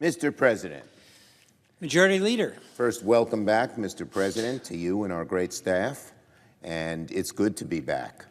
Mr. President. Majority Leader. First, welcome back, Mr. President, to you and our great staff, and it's good to be back.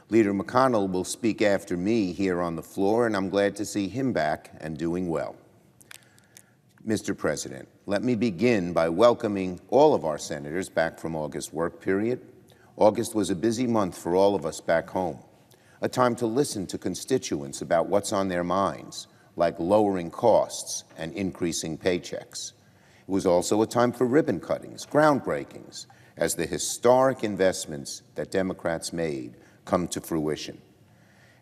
Leader McConnell will speak after me here on the floor, and I'm glad to see him back and doing well. Mr. President, let me begin by welcoming all of our senators back from August work period. August was a busy month for all of us back home, a time to listen to constituents about what's on their minds, like lowering costs and increasing paychecks. It was also a time for ribbon cuttings, groundbreakings, as the historic investments that Democrats made come to fruition.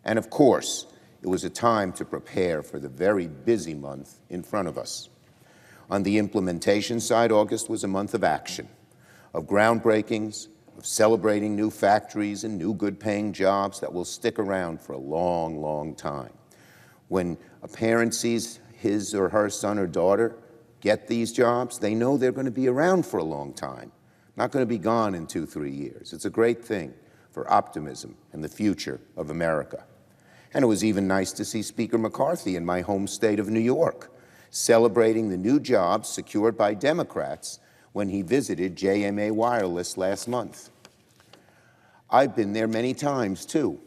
And of course, it was a time to prepare for the very busy month in front of us. On the implementation side, August was a month of action, of groundbreakings, of celebrating new factories and new good-paying jobs that will stick around for a long, long time. When a parent sees his or her son or daughter get these jobs, they know they're going to be around for a long time, not going to be gone in 2-3 years. It's a great thing for optimism and the future of America. And it was even nice to see Speaker McCarthy in my home state of New York, celebrating the new jobs secured by Democrats when he visited JMA Wireless last month. I've been there many times, too.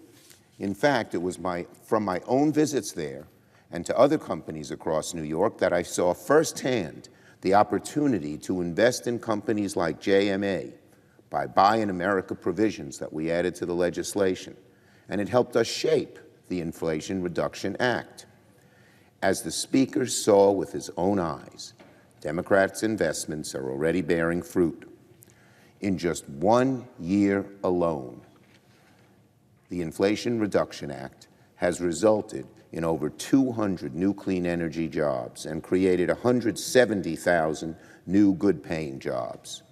In fact, it was from my own visits there and to other companies across New York that I saw firsthand the opportunity to invest in companies like JMA by Buy in America provisions that we added to the legislation, and it helped us shape the Inflation Reduction Act. As the Speaker saw with his own eyes, Democrats' investments are already bearing fruit. In just 1 year alone, the Inflation Reduction Act has resulted in over 200 new clean energy jobs and created 170,000 new good-paying jobs.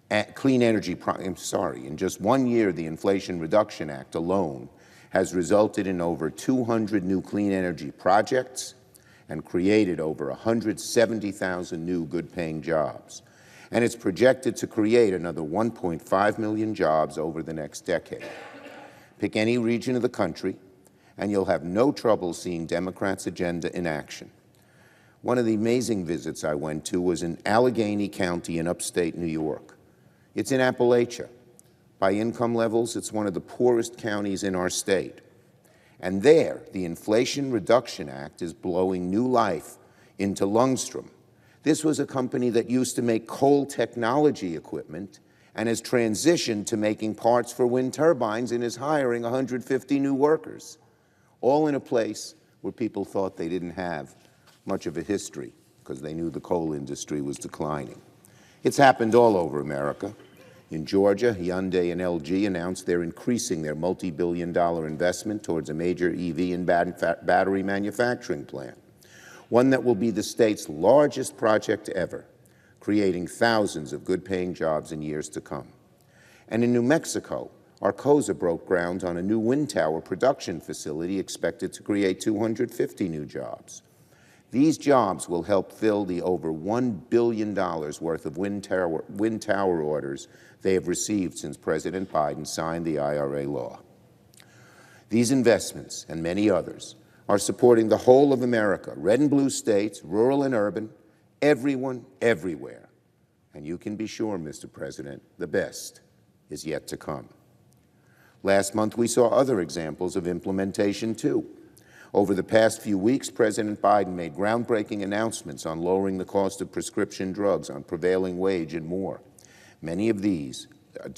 In just 1 year, the Inflation Reduction Act alone has resulted in over 200 new clean energy projects and created over 170,000 new good-paying jobs. And it's projected to create another 1.5 million jobs over the next decade. Pick any region of the country, and you'll have no trouble seeing Democrats' agenda in action. One of the amazing visits I went to was in Allegheny County in upstate New York. It's in Appalachia. By income levels, it's one of the poorest counties in our state. And there, the Inflation Reduction Act is blowing new life into Lundstrom. This was a company that used to make coal technology equipment and has transitioned to making parts for wind turbines and is hiring 150 new workers, all in a place where people thought they didn't have much of a history because they knew the coal industry was declining. It's happened all over America. In Georgia, Hyundai and LG announced they're increasing their multi-billion-dollar investment towards a major EV and battery manufacturing plant, one that will be the state's largest project ever, creating thousands of good-paying jobs in years to come. And in New Mexico, Arcosa broke ground on a new wind tower production facility expected to create 250 new jobs. These jobs will help fill the over $1 billion worth of wind tower orders they have received since President Biden signed the IRA law. These investments, and many others, are supporting the whole of America, red and blue states, rural and urban, everyone, everywhere. And you can be sure, Mr. President, the best is yet to come. Last month, we saw other examples of implementation, too. Over the past few weeks, President Biden made groundbreaking announcements on lowering the cost of prescription drugs, on prevailing wage, and more. Many of these are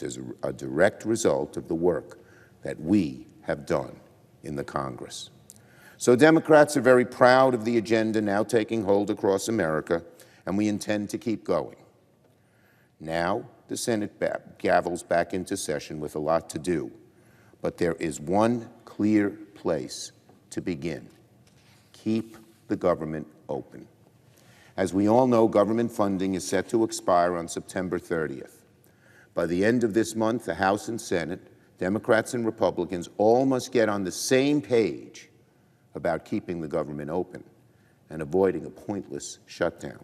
a direct result of the work that we have done in the Congress. So Democrats are very proud of the agenda now taking hold across America, and we intend to keep going. Now, the Senate gavels back into session with a lot to do, but there is one clear place to begin. Keep the government open. As we all know, government funding is set to expire on September 30th. By the end of this month, the House and Senate, Democrats and Republicans, all must get on the same page about keeping the government open and avoiding a pointless shutdown,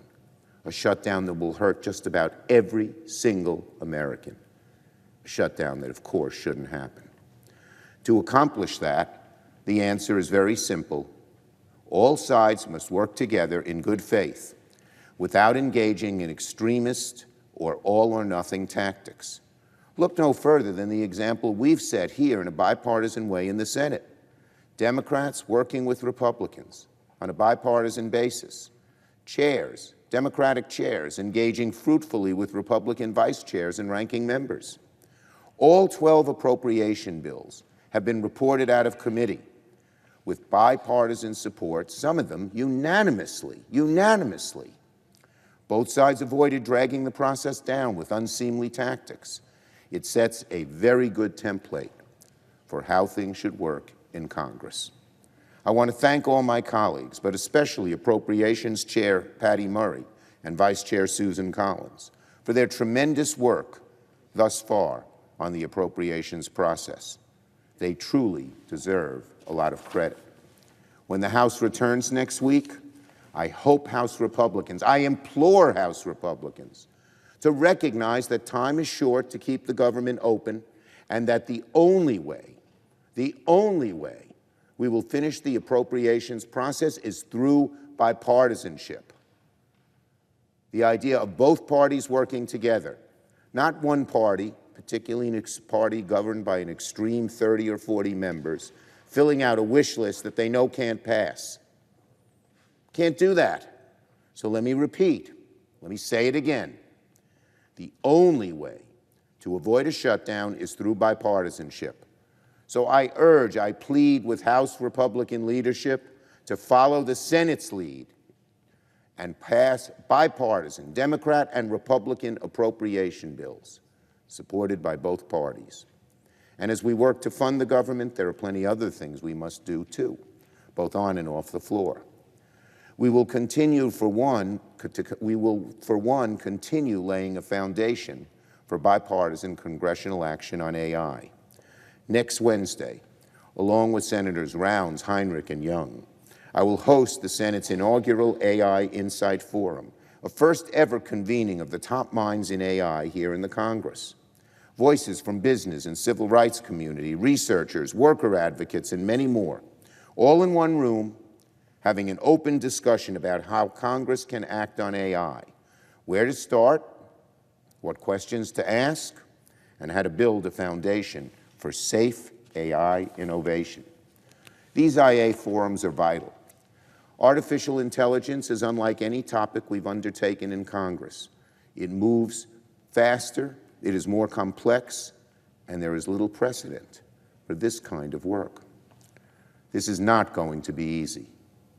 a shutdown that will hurt just about every single American, a shutdown that, of course, shouldn't happen. To accomplish that, the answer is very simple. All sides must work together in good faith without engaging in extremist or all-or-nothing tactics. Look no further than the example we've set here in a bipartisan way in the Senate. Democrats working with Republicans on a bipartisan basis. Chairs, Democratic chairs, engaging fruitfully with Republican vice chairs and ranking members. All 12 appropriation bills have been reported out of committee with bipartisan support, some of them unanimously. Both sides avoided dragging the process down with unseemly tactics. It sets a very good template for how things should work in Congress. I want to thank all my colleagues, but especially Appropriations Chair Patty Murray and Vice Chair Susan Collins, for their tremendous work thus far on the appropriations process. They truly deserve a lot of credit. When the House returns next week, I hope House Republicans, I implore House Republicans, to recognize that time is short to keep the government open and that the only way we will finish the appropriations process is through bipartisanship. The idea of both parties working together, not one party, particularly a party governed by an extreme 30 or 40 members, filling out a wish list that they know can't pass. Can't do that. So let me repeat, let me say it again. The only way to avoid a shutdown is through bipartisanship. So I plead with House Republican leadership to follow the Senate's lead and pass bipartisan Democrat and Republican appropriation bills supported by both parties. And as we work to fund the government, there are plenty other things we must do too, both on and off the floor. We will continue, for one, continue laying a foundation for bipartisan congressional action on AI. Next Wednesday, along with Senators Rounds, Heinrich, and Young, I will host the Senate's inaugural AI Insight Forum, a first-ever convening of the top minds in AI here in the Congress. Voices from business and civil rights community, researchers, worker advocates, and many more, all in one room, having an open discussion about how Congress can act on AI, where to start, what questions to ask, and how to build a foundation for safe AI innovation. These IA forums are vital. Artificial intelligence is unlike any topic we've undertaken in Congress. It moves faster, it is more complex, and there is little precedent for this kind of work. This is not going to be easy.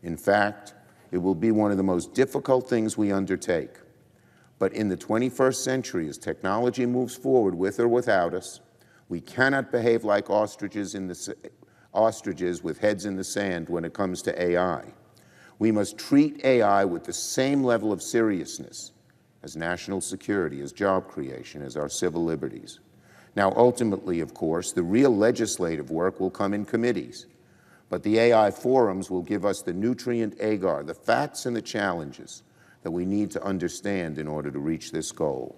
In fact, it will be one of the most difficult things we undertake. But in the 21st century, as technology moves forward with or without us, we cannot behave like ostriches with heads in the sand when it comes to AI. We must treat AI with the same level of seriousness as national security, as job creation, as our civil liberties. Now, ultimately, of course, the real legislative work will come in committees. But the AI forums will give us the nutrient agar, the facts and the challenges that we need to understand in order to reach this goal.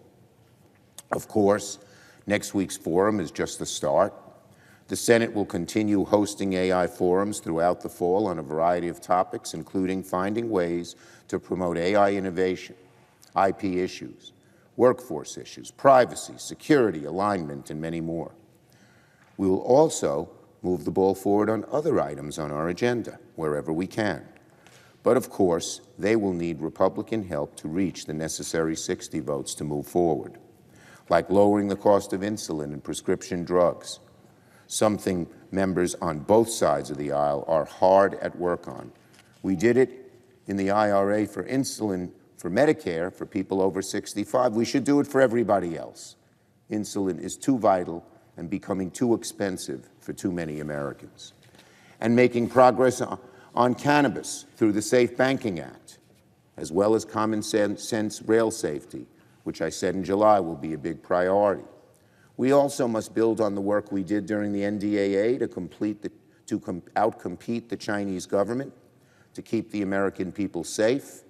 Of course, next week's forum is just the start. The Senate will continue hosting AI forums throughout the fall on a variety of topics, including finding ways to promote AI innovation, IP issues, workforce issues, privacy, security, alignment, and many more. We will also move the ball forward on other items on our agenda, wherever we can. But of course, they will need Republican help to reach the necessary 60 votes to move forward, like lowering the cost of insulin and prescription drugs, something members on both sides of the aisle are hard at work on. We did it in the IRA for insulin for Medicare for people over 65. We should do it for everybody else. Insulin is too vital and becoming too expensive for too many Americans. And making progress on cannabis through the Safe Banking Act, as well as common sense rail safety, which I said in July will be a big priority. We also must build on the work we did during the NDAA to outcompete the Chinese government, to keep the American people safe,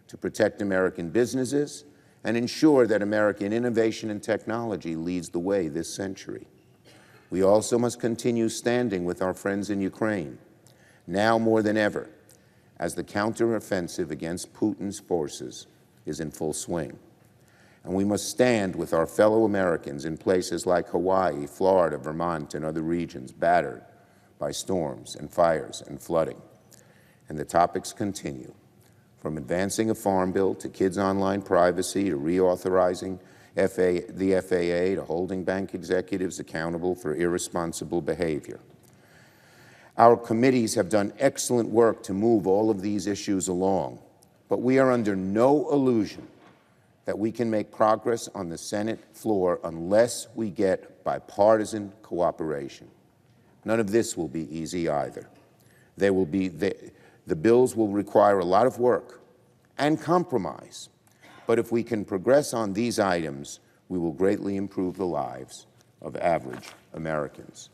to protect American businesses, and ensure that American innovation and technology leads the way this century. We also must continue standing with our friends in Ukraine, now more than ever, as the counteroffensive against Putin's forces is in full swing. And we must stand with our fellow Americans in places like Hawaii, Florida, Vermont, and other regions battered by storms and fires and flooding. And the topics continue, from advancing a farm bill to kids' online privacy to reauthorizing the FAA to holding bank executives accountable for irresponsible behavior. Our committees have done excellent work to move all of these issues along, but we are under no illusion that we can make progress on the Senate floor unless we get bipartisan cooperation. None of this will be easy either. The bills will require a lot of work and compromise, but if we can progress on these items, we will greatly improve the lives of average Americans.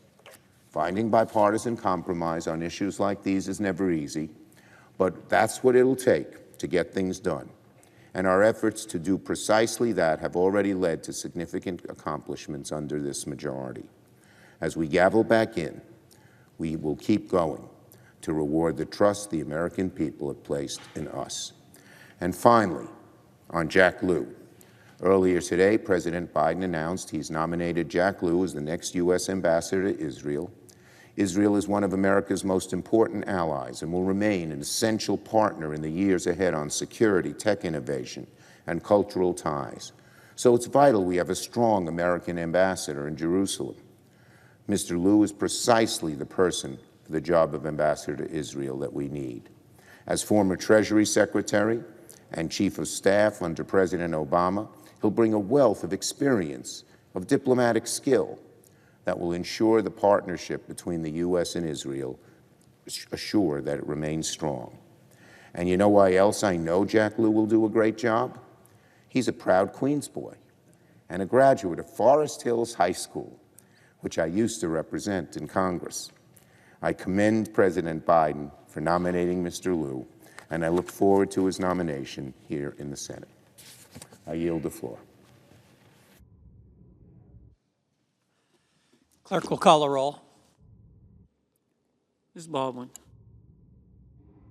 Finding bipartisan compromise on issues like these is never easy, but that's what it'll take to get things done. And our efforts to do precisely that have already led to significant accomplishments under this majority. As we gavel back in, we will keep going to reward the trust the American people have placed in us. And finally, on Jack Lew. Earlier today, President Biden announced he's nominated Jack Lew as the next U.S. ambassador to Israel. Israel is one of America's most important allies and will remain an essential partner in the years ahead on security, tech innovation, and cultural ties. So it's vital we have a strong American ambassador in Jerusalem. Mr. Lew is precisely the person for the job of ambassador to Israel that we need. As former Treasury Secretary and Chief of Staff under President Obama, he'll bring a wealth of experience, of diplomatic skill, that will ensure the partnership between the U.S. and Israel, assure that it remains strong. And you know why else I know Jack Lew will do a great job? He's a proud Queens boy and a graduate of Forest Hills High School, which I used to represent in Congress. I commend President Biden for nominating Mr. Lew, and I look forward to his nomination here in the Senate. I yield the floor. Clerk will call the roll. Ms. Baldwin.